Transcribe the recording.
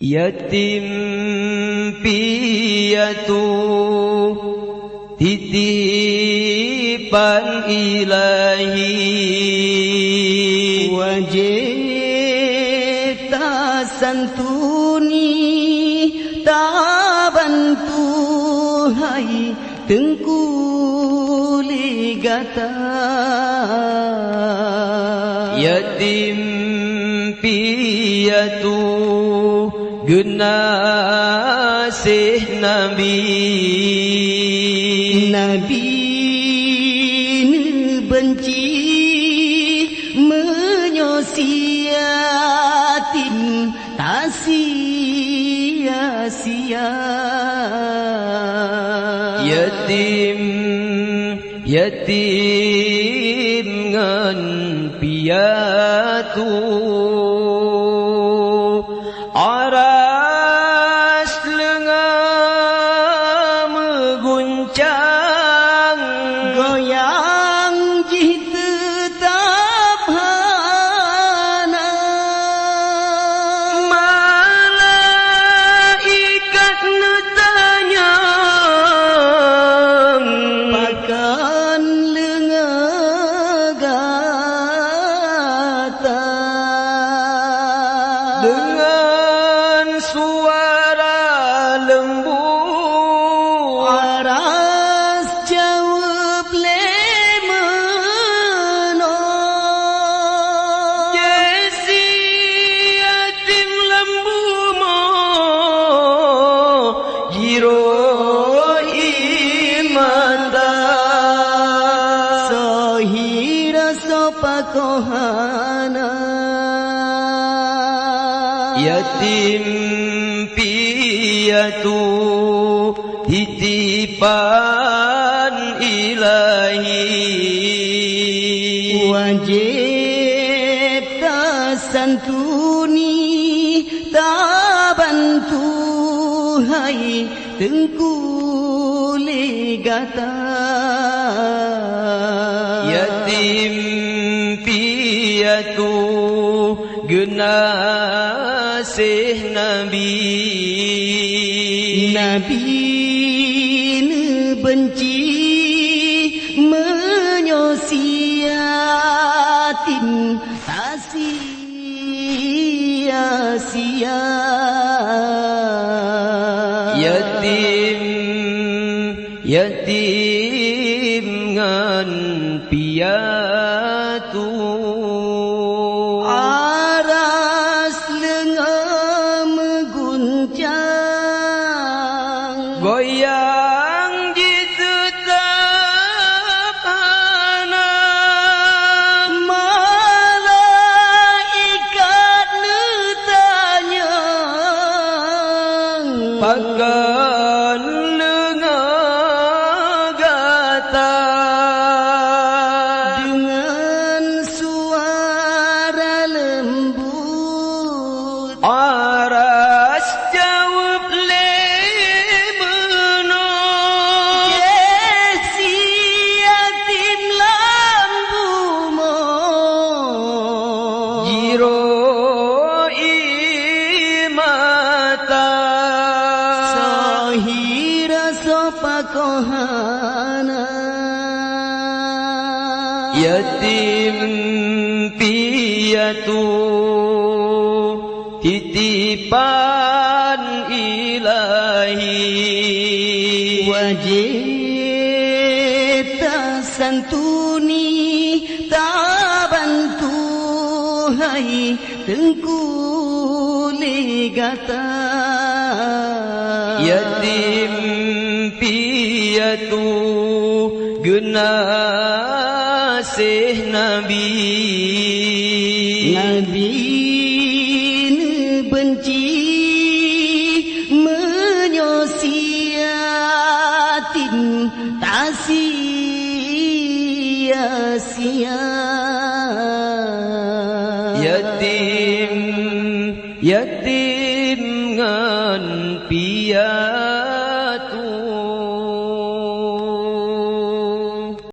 Yatim piatu titipan ilahi, wajib tak santuni tak bantu hai tengku ligata. Yatim piatu genasih Nabi, Nabi benci menyosi yatim tak sia-sia. Yatim ngan piatu aras lenga mengguncang, goyang jih tetap hana. Malaikat netanya pakan lenga gata, dengan suara lembut aras jawab lemeno. Jesi yatim lembu mo jiro imanda Sohira sopakohana. yatim piatu titipan ilahi, Wajib tak santuni tak bantu hai tengku ligata. yatim piatu genasih Nabi, Nabi benci menyosi yatim tak sia-sia. Yatim ngan piatu aras lenga mengguncang, goyang di tetap hana. malaikat netanya Pakan lenga gata, dengan suara lembut aras jawab lemeno. Jesi yatim lambu mo Jiro imata Sohira sopakohana. yatim piatu titipan ilahi, Wajib tak santuni tak bantu hai tengku ligata. yatim piatu genasih Nabi, Nabi benci menyosi yatim tak sia-sia. yatim